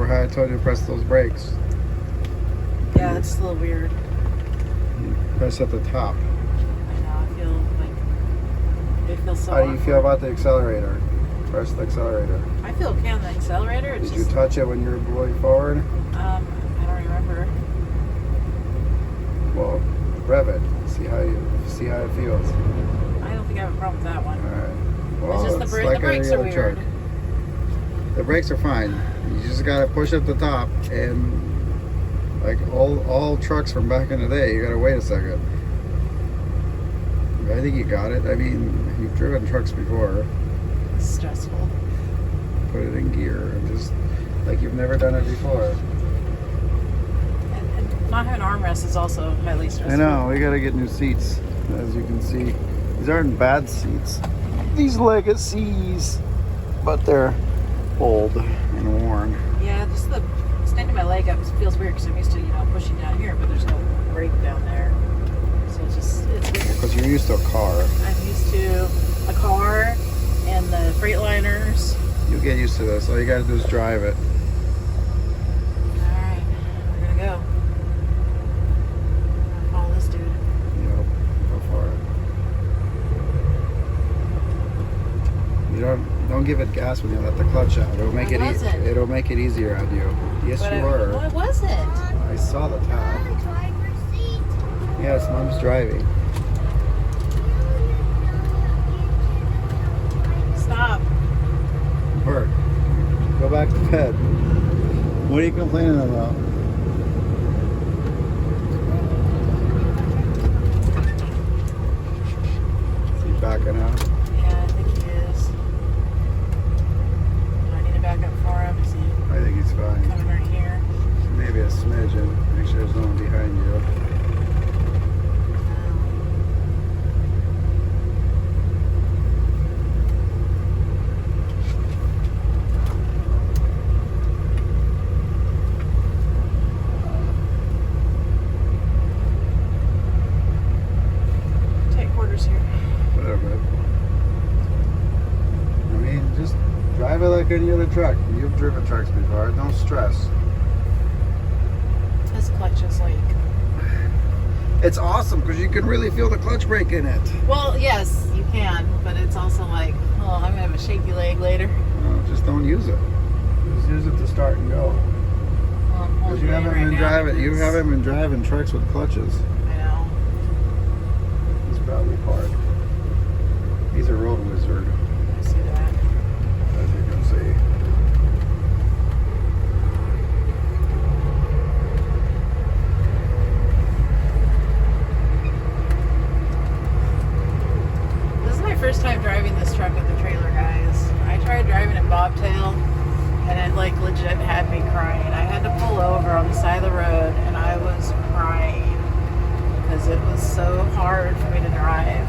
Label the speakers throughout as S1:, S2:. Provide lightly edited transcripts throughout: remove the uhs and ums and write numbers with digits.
S1: Remember how I told you to press those brakes?
S2: Yeah, that's a little weird.
S1: You press at the top.
S2: I know, I feel like it feels so
S1: How do you feel
S2: awkward.
S1: about the accelerator? Press the accelerator.
S2: I feel okay on the accelerator. It's
S1: Did you
S2: just,
S1: touch it when you were going forward?
S2: I don't remember.
S1: Well, rev it. See how it feels.
S2: I don't think I have a problem with that one.
S1: Alright. Well,
S2: It's just the
S1: like
S2: brakes
S1: any
S2: are
S1: other
S2: weird.
S1: truck. The brakes are fine. You just gotta push at the top, and like all trucks from back in the day, you gotta wait a second. I think you got it. I mean, you've driven trucks before.
S2: It's stressful.
S1: Put it in gear and just like you've never done it before.
S2: And not having armrests is also highly stressful.
S1: I know, we gotta get new seats, as you can see. These aren't bad seats. These Legacies, but they're old and worn.
S2: Yeah, just the standing my leg up feels weird because I'm used to, pushing down here, but there's no brake down there. So it's weird.
S1: Because you're used to a car.
S2: I'm used to a car and the Freightliners.
S1: You'll get used to this. All you gotta do is drive it.
S2: Alright, we're gonna go. I'm gonna follow this dude.
S1: Yep, go for it. You don't give it gas when you let the clutch out. It'll make it'll make it easier on you. Yes,
S2: But
S1: you were.
S2: No, I wasn't.
S1: I saw the tab.
S3: Driver's seat.
S1: Yes, Mom's driving.
S2: Stop.
S1: Bert, go back to bed. What are you complaining about? Is he backing out?
S2: Yeah, I think he is. Do I need to back up for him? Is he
S1: I think he's fine.
S2: coming right here?
S1: Maybe a smidgen. Make sure there's no one behind you.
S2: Take quarters here.
S1: Whatever. I mean, just drive it like any other truck. You've driven trucks before. Don't stress.
S2: This clutch is like...
S1: It's awesome because you can really feel the clutch brake in it.
S2: Well, yes, you can, but it's also like, oh, I'm gonna have a shaky leg later.
S1: Just don't use it. Just use it to start and go.
S2: Well, I'm
S1: Because
S2: holding
S1: you
S2: it
S1: haven't
S2: right
S1: been
S2: now
S1: driving. You
S2: because-
S1: haven't been driving trucks with clutches.
S2: I know.
S1: It's probably part. He's a road wizard,
S2: I see that.
S1: as you can see.
S2: This is my first time driving this truck with the trailer, guys. I tried driving in bobtail, and it like legit had me crying. I had to pull over on the side of the road, and I was crying because it was so hard for me to drive.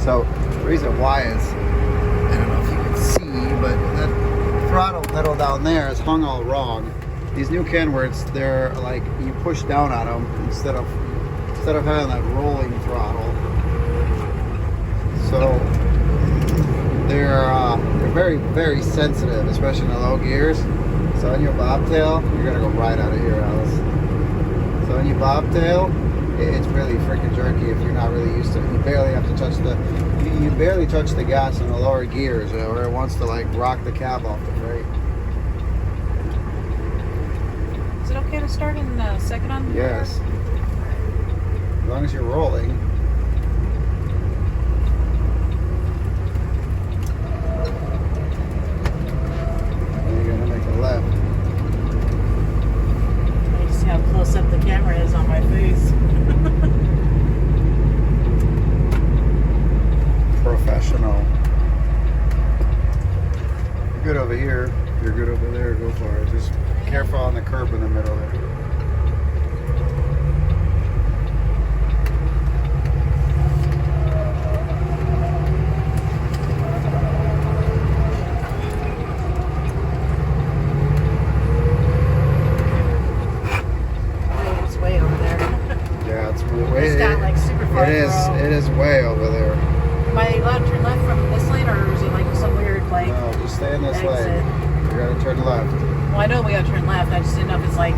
S1: So the reason why is, I don't know if you can see, but that throttle pedal down there is hung all wrong. These new Kenworths, they're like you push down on them instead of having that rolling throttle. So they're very, very sensitive, especially in the low gears. So on your bobtail, you're gonna go right out of here, Alice. So on your bobtail, it's really freaking jerky if you're not really used to it. You barely have to touch you barely touch the gas in the lower gears, or it wants to like rock the cab off the brake.
S2: Is it okay to start in second on?
S1: Yes. As long as you're rolling. And you're gonna make a left.
S2: You see how close up the camera is on my face.
S1: Professional. You're good over here. You're good over there. Go for it. Just careful on the curb in the middle there.
S2: Oh, it's way over there.
S1: Yeah, it's way.
S2: It's down like super far.
S1: It is.
S2: bro.
S1: It is way over there.
S2: Am I allowed to turn left from this lane, or is it like some weird like
S1: No, just stay in this
S2: exit?
S1: lane. You gotta turn left.
S2: Well, Well, I know we got to turn left. I just didn't know if it's like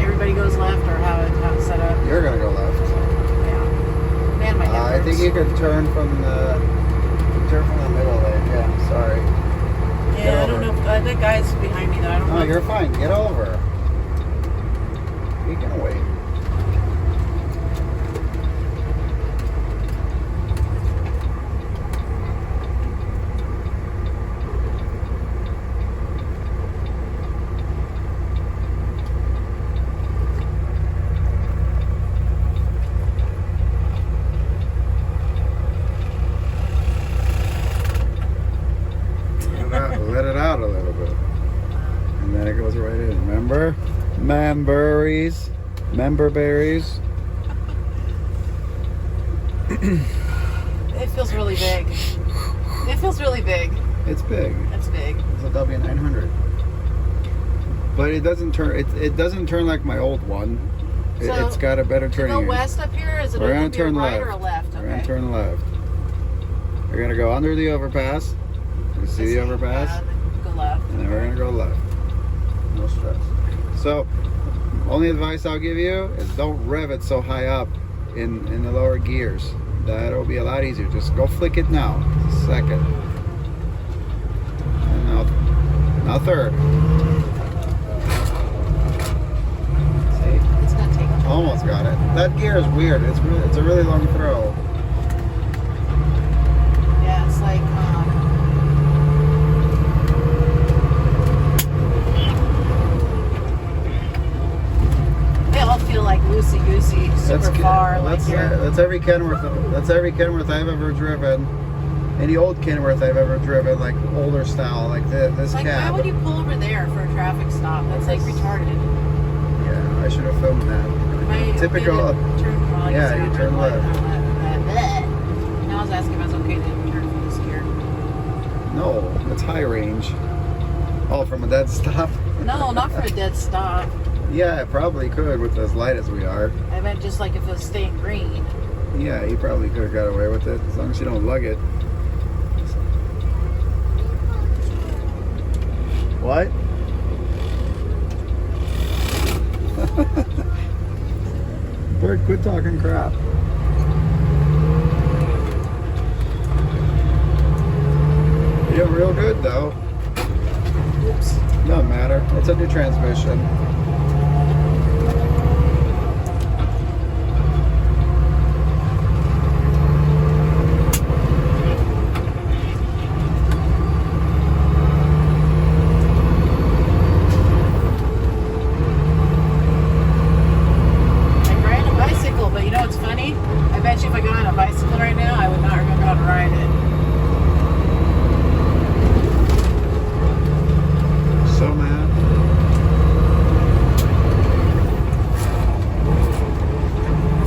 S2: everybody goes left or how it's set up.
S1: You're gonna go left.
S2: Yeah. Man, my hip
S1: I think
S2: hurts.
S1: you could turn from the middle lane. Yeah, sorry.
S2: Yeah, I don't know. That guy's behind me though. I don't know.
S1: No, you're fine. Get over. You can wait. Let it out a little bit. And then it goes right in. Remember? Member berries.
S2: It feels really big. It feels really big.
S1: It's big.
S2: It's big.
S1: It's a W900. But it doesn't turn. It doesn't turn like my old one.
S2: So,
S1: It's got a better turning.
S2: To go
S1: angle.
S2: west up here, is it
S1: We're
S2: going
S1: gonna
S2: to be
S1: turn
S2: a right
S1: left.
S2: or a left?
S1: We're
S2: Okay.
S1: gonna turn left. We're gonna go under the overpass. You see the overpass?
S2: Then go left.
S1: And then we're gonna go left. No stress. So, only advice I'll give you is don't rev it so high up in the lower gears. That'll be a lot easier. Just go flick it now. Second. And now third. See?
S2: It's not taking.
S1: Almost got it. That gear is weird. It's a really long throw.
S2: Yeah, it's like. They all feel like loosey goosey, super far.
S1: That's every Kenworth. That's every Kenworth I've ever driven. Any old Kenworth I've ever driven, like older style, like this
S2: Like,
S1: cab.
S2: why would you pull over there for a traffic stop? That's like retarded.
S1: Yeah, I should have filmed that.
S2: Am I
S1: Typical.
S2: Okay to turn, well, I guess
S1: Yeah,
S2: I
S1: you
S2: got
S1: turn
S2: red light
S1: left.
S2: on that. Now I was asking if I was okay to turn from this gear.
S1: No, it's high range. Oh, from a dead stop?
S2: No, not for a dead stop.
S1: Yeah, it probably could with as light as we are.
S2: I meant just like if it was staying green.
S1: Yeah, you probably could have got away with it as long as you don't lug it. What? Bird, quit talking crap. You're doing real good though.
S2: Oops.
S1: Doesn't matter. It's a new transmission.
S2: I ran a bicycle, but you know what's funny? I bet you if I got on a bicycle right now, I would not remember how to ride it.
S1: So mad.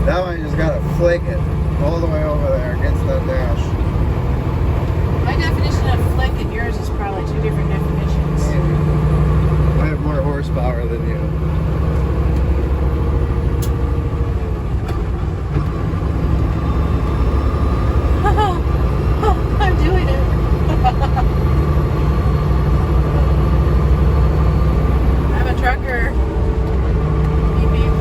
S1: That one you just gotta flick it all the way over there against that dash.
S2: My definition of flick and yours is probably two different definitions.
S1: I have more horsepower than you.
S2: I'm doing it. I'm a trucker. Beep, beep.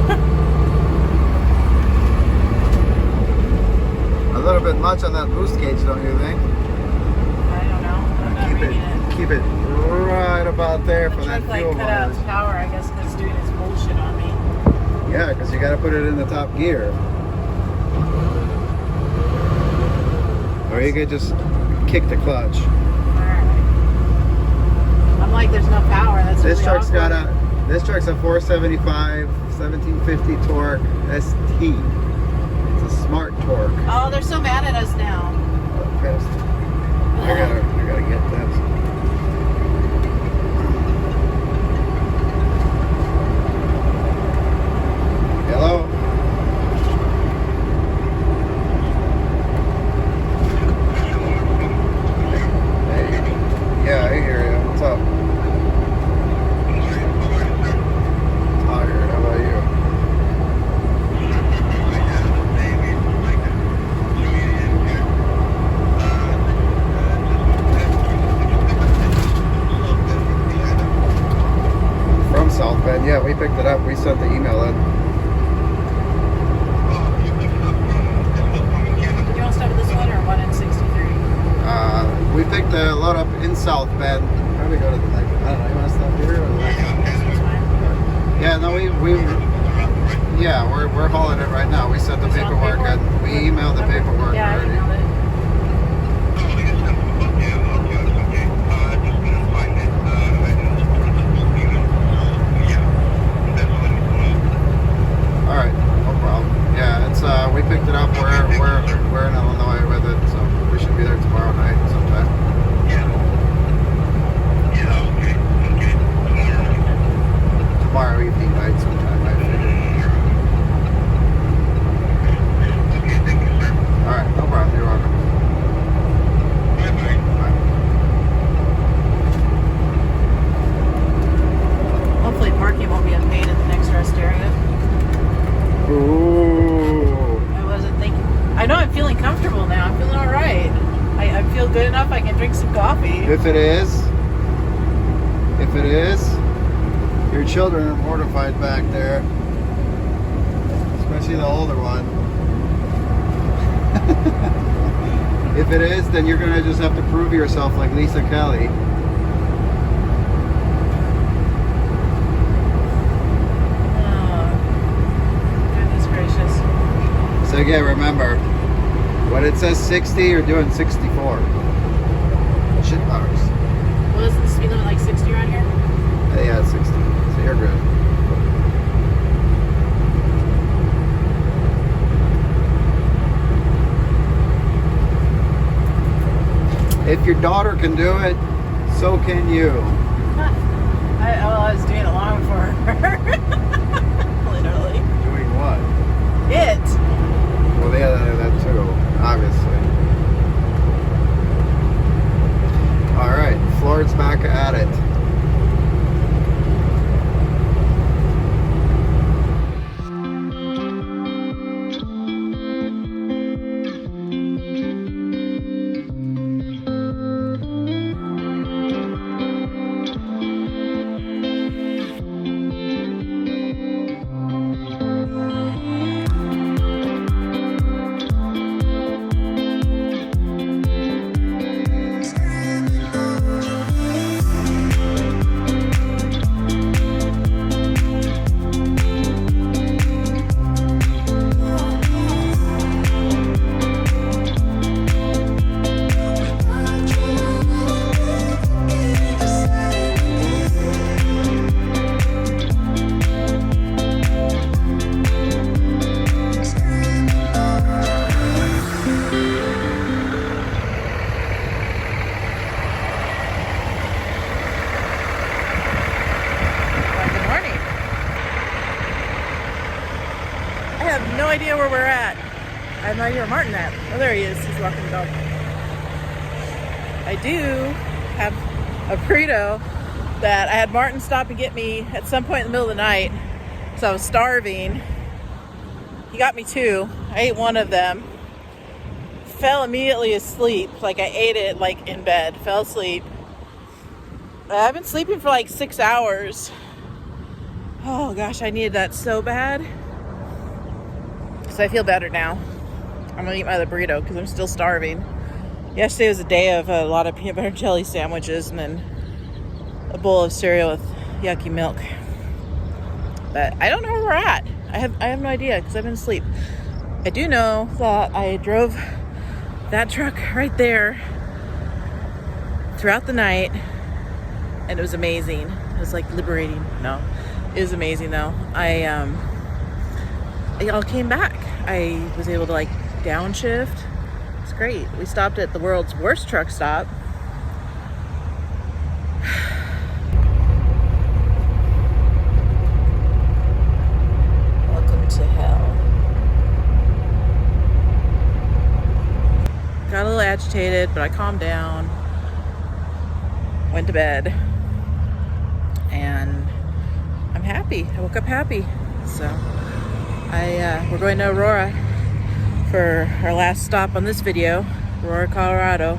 S1: A little bit much on that boost gauge, don't you think?
S2: I don't know. I'm not reading it.
S1: Keep it right about there
S2: The
S1: for that
S2: truck like
S1: fuel
S2: cut out
S1: mileage.
S2: its power, I guess, because it's doing its bullshit on me.
S1: Yeah, because you got to put it in the top gear. Or you could just kick the clutch.
S2: Alright. I'm like, there's no power. That's
S1: This
S2: really
S1: truck's got
S2: awkward.
S1: this truck's a 475, 1750 torque ST. It's a smart torque.
S2: Oh, they're so mad at us now.
S1: I'm pissed. I gotta get this. Hello? Hey. Yeah, I hear you. What's up? Tired. How about you? we picked it up. We sent the email in.
S2: Do you want to stop at this one or one in 63?
S1: We picked the load up in South Bend. How do we go to the lake? I don't know. You want to stop here or the lake? Yeah, no, we're hauling it right now. We sent the paperwork and we emailed the paperwork
S2: Yeah, I
S1: already.
S2: emailed it.
S1: All right, no problem. Yeah, it's we picked it up. We're in Illinois with it, so we should be there tomorrow night sometime. Tomorrow evening night sometime, I figured. All right, no problem. You're welcome.
S2: Hopefully parking won't be unpaid at the next rest area.
S1: Ooh.
S2: I wasn't thinking. I know I'm feeling comfortable now. I'm feeling all right. I feel good enough I can drink some coffee.
S1: If it is, your children are mortified back there, especially the older one. If it is, then you're gonna just have to prove yourself like Lisa Kelly. So again, remember, when it says 60, you're doing 64. Shit bars.
S2: Well, isn't the speed limit like 60 around here?
S1: Yeah, it's 60. So you're good. If your daughter can do it, so can you.
S2: I was doing it long before her. Literally.
S1: Doing what?
S2: It.
S1: Well, yeah, that too, obviously. All right, Floyd's back at it.
S2: No idea where we're at. I have no idea where Martin at. Oh, there he is. He's walking the dog. I do have a burrito that I had Martin stop and get me at some point in the middle of the night. So I was starving. He got me two. I ate one of them. Fell immediately asleep. Like I ate it like in bed. Fell asleep. I've been sleeping for like 6 hours. Oh gosh, I needed that so bad. So I feel better now. I'm gonna eat my other burrito because I'm still starving. Yesterday was a day of a lot of peanut butter and jelly sandwiches and then a bowl of cereal with yucky milk. But I don't know where we're at. I have no idea because I've been asleep. I do know that I drove that truck right there throughout the night and it was amazing. It was like liberating. No, it was amazing though. I all came back. I was able to like downshift. It's great. We stopped at the world's worst truck stop. Welcome to hell. Got a little agitated, but I calmed down. Went to bed. And I'm happy. I woke up happy. So we're going to Aurora for our last stop on this video. Aurora, Colorado.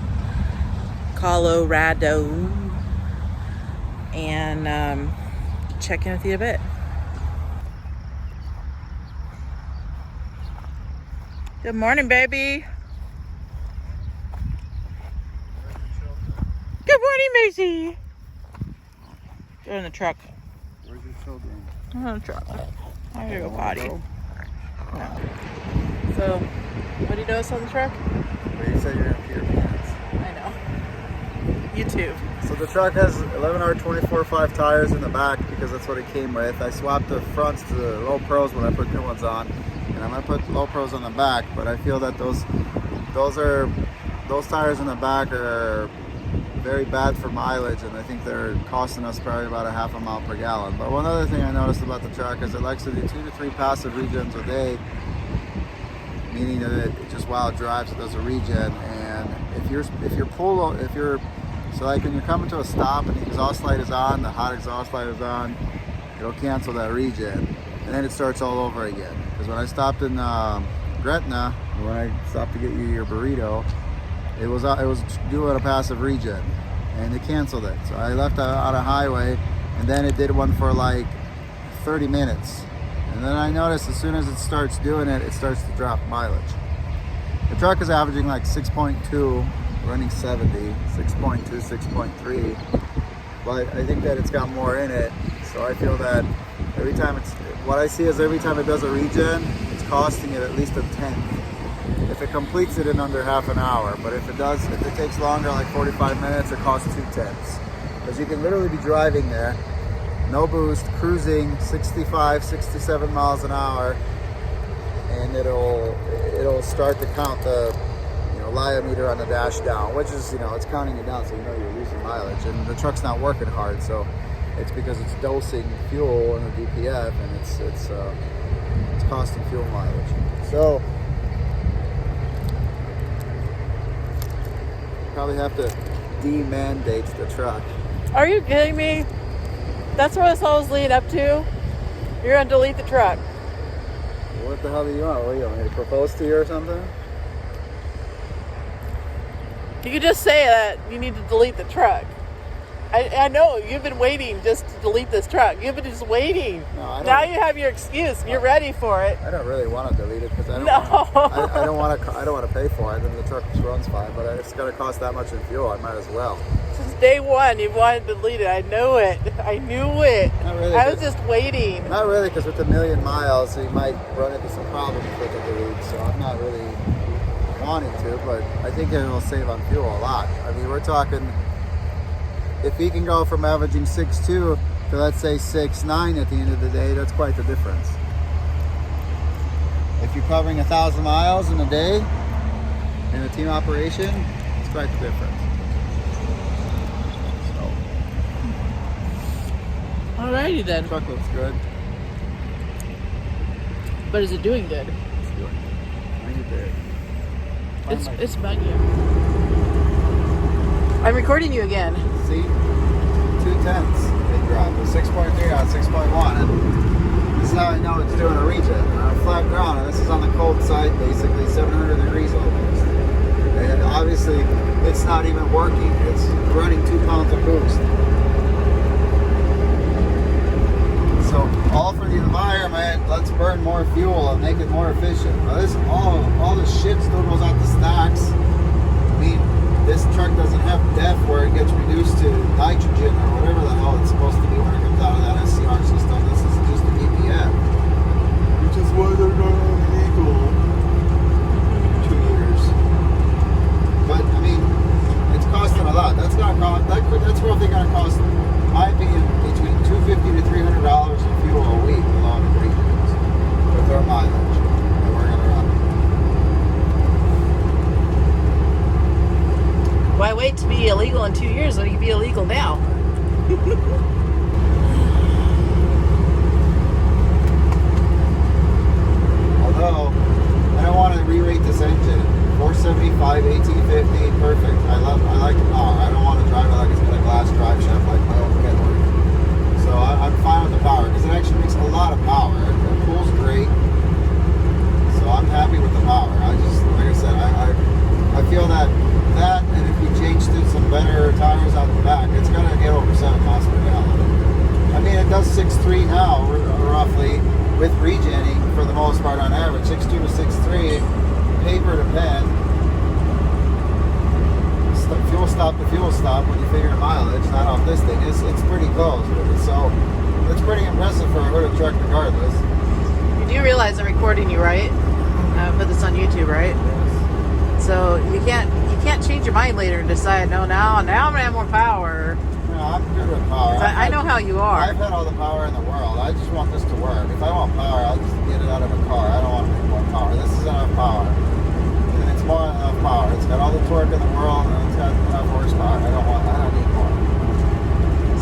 S2: And check in with you a bit. Good morning, baby. Good morning, Macy. They're in the truck.
S1: Where's your children?
S2: I'm in the truck. I gotta go potty.
S1: Go?
S2: No. So, what do you notice on the truck?
S1: Well, you said you're gonna pee your pants.
S2: I know. YouTube.
S1: So the truck has 11R 24.5 tires in the back because that's what it came with. I swapped the fronts to the low pros when I put new ones on, and I'm gonna put low pros on the back. But I feel that those tires in the back are very bad for mileage, and I think they're costing us probably about a half a mile per gallon. But one other thing I noticed about the truck is it likes to do 2 to 3 passive regens a day, meaning that it just while it drives it does a regen. And if you're so like when you're coming to a stop and the exhaust light is on, the hot exhaust light is on, it'll cancel that regen, and then it starts all over again. Because when I stopped in Gretna, when I stopped to get you your burrito, it was doing a passive regen, and it canceled it. So I left on a highway, and then it did one for like 30 minutes. And then I noticed as soon as it starts doing it, it starts to drop mileage. The truck is averaging like 6.2, running 70, 6.2, 6.3. But I think that it's got more in it. So I feel that every time what I see is every time it does a regen, it's costing it at least a tenth. If it completes it in under half an hour, but if it takes longer, like 45 minutes, it costs 2/10. Because you can literally be driving there, no boost, cruising 65, 67 miles an hour, and it'll start to count the liometer on the dash down, which is it's counting it down, so you're losing mileage, and the truck's not working hard, so it's because it's dosing fuel in the DPF, and it's costing fuel mileage. So probably have to de-mandate the truck.
S2: Are you kidding me? That's what this all is leading up to? You're gonna delete the truck.
S1: What the hell do you want? What do you want me to propose to you or something?
S2: You could just say that you need to delete the truck. I know you've been waiting just to delete this truck. You've been just waiting.
S1: No, I don't.
S2: Now you have your excuse. You're ready for it.
S1: I don't really want to delete it because I don't want to pay for it. And the truck runs fine, but it's going to cost that much in fuel. I might as well.
S2: Since day one, you wanted to delete it. I know it. I knew it.
S1: Not really.
S2: I was just waiting.
S1: Not really, because with a million miles, you might run into some problems with the delete. So I'm not really wanting to, but I think it will save on fuel a lot. I mean, we're talking. If he can go from averaging 6.2 to let's say 6.9 at the end of the day, that's quite the difference. If you're covering 1,000 miles in a day in a team operation, it's quite the difference. So,
S2: alrighty then.
S1: the truck looks good.
S2: But is it doing good?
S1: It's doing good.
S2: It's bugging. I'm recording you again.
S1: See? 2/10 it dropped. It was 6.3 out of 6.1. And this is how I know it's doing a regen. On flat ground, and this is on the cold side, basically 700 degrees almost. And obviously, it's not even working. It's running 2 pounds of boost. So, all for the environment, let's burn more fuel and make it more efficient. Now, all this shit still goes out the stacks. I mean, this truck doesn't have DEF where it gets reduced to nitrogen or whatever the hell it's supposed to be when it comes out of that SCR system. This is just an EPF, which is why they're not illegal. 2 years. But I mean, it's costing a lot. That's roughly going to cost, in my opinion, between $250 to $300 in fuel a week along the regions with our mileage that we're going to run.
S2: Why wait to be illegal in 2 years when you can be illegal now?
S1: Although, I don't want to re-rate this engine. 475, 1850, perfect. I like the power. I don't want to drive it like it's got a glass drive shaft like my old Kenworth. So I'm fine with the power because it actually makes a lot of power. It pulls great. So I'm happy with the power. I just, like I said, I feel that, and if you change to some better tires out the back, it's going to get over 7 miles per gallon. I mean, it does 6.3 now, roughly, with regenning for the most part on average. 6.2 to 6.3, paper to pen, fuel stop to fuel stop when you figure the mileage, not off this thing. It's pretty close. So it's pretty impressive for a hooded truck regardless.
S2: You do realize I'm recording you, right? Put this on YouTube, right?
S1: Yes.
S2: So you can't change your mind later and decide, no, now I'm gonna have more power.
S1: No, I'm good with power.
S2: I know how you are.
S1: I've had all the power in the world. I just want this to work. If I want power, I'll just get it out of a car. I don't want to make more power. This is enough power. And it's more than enough power. It's got all the torque in the world and it's got enough horsepower. I don't need more.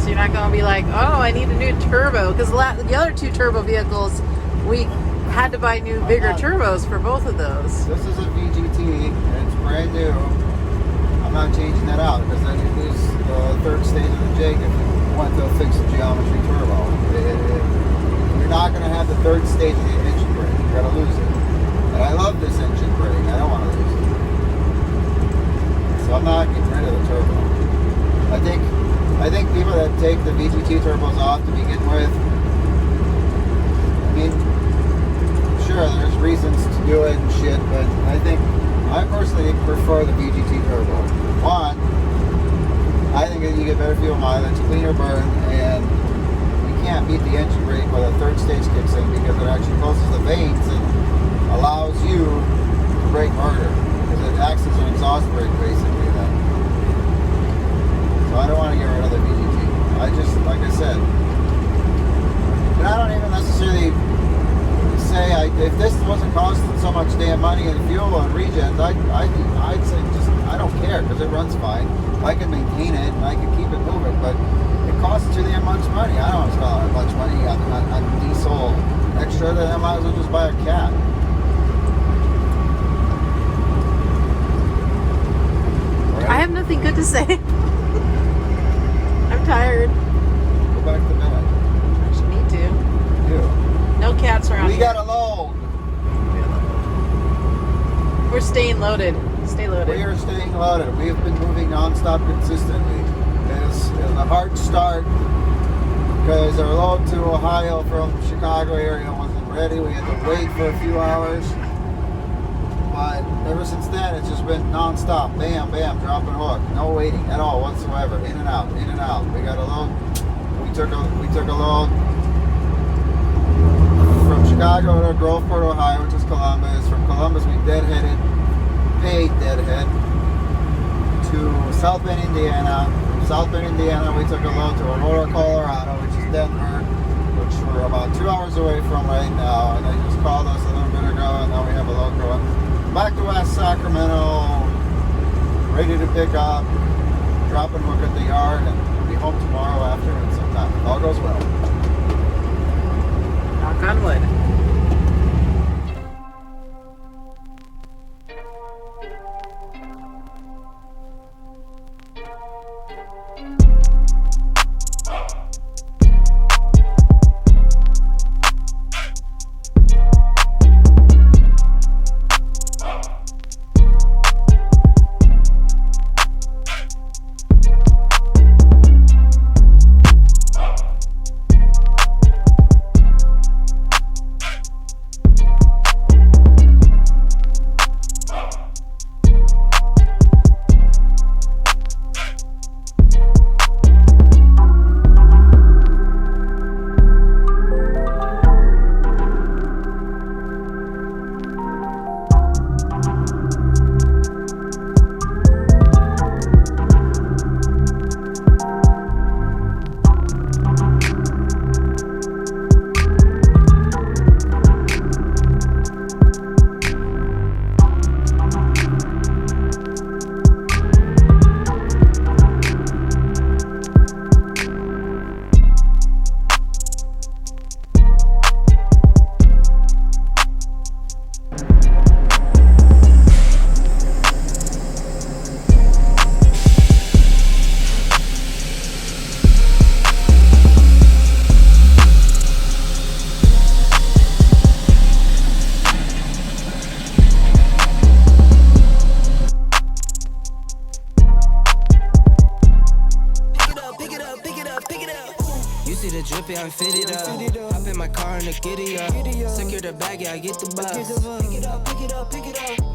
S2: So you're not gonna be like, oh, I need a new turbo, because the other two turbo vehicles, we had to buy new, bigger turbos for both of those.
S1: This is a VGT and it's brand new. I'm not changing that out because then you lose the third stage of the jig if you want to fix the geometry turbo. You're not going to have the third stage of the engine brake. You're going to lose it. And I love this engine brake. I don't want to lose it. So I'm not getting rid of the turbo. I think people that take the VGT turbos off to begin with, I mean, sure, there's reasons to do it and shit, but I personally prefer the VGT turbo. One, I think that you get better fuel mileage, cleaner burn, and you can't beat the engine brake while the third stage kicks in because it actually closes the vanes and allows you to brake harder because it acts as an exhaust brake basically then. So I don't want to get rid of the VGT. I just, like I said, but I don't even necessarily say if this wasn't costing so much damn money in fuel and regens, I'd say just I don't care because it runs fine. I can maintain it and I can keep it moving, but it costs you that much money. I don't want to spend that much money on diesel extra. Then I might as well just buy a cat. Right?
S2: I have nothing good to say. I'm tired.
S1: Go back to bed.
S2: Actually, need to.
S1: You.
S2: No cats around
S1: We
S2: here.
S1: got a load.
S2: We're staying loaded. Stay loaded.
S1: We are staying loaded. We have been moving non-stop consistently. It was a hard start because our load to Ohio from Chicago area wasn't ready. We had to wait for a few hours. But ever since then, it's just been non-stop. Bam, bam, dropping hook. No waiting at all whatsoever. In and out, in and out. We got a load. We took a load from Chicago to Groveport, Ohio, which is Columbus. From Columbus, we paid deadhead to South Bend, Indiana. From South Bend, Indiana, we took a load to Aurora, Colorado, which is Denver, which we're about 2 hours away from right now. And they just called us a little bit ago, and now we have a load going back to West Sacramento, ready to pick up, drop and hook at the yard, and be home tomorrow afternoon sometime. If all goes well.
S2: Knock on wood.
S3: I'm fitted up. Hop in my car and the giddy up. Secure the bag, yeah, I get the bus. Pick it up, pick it up, pick it up.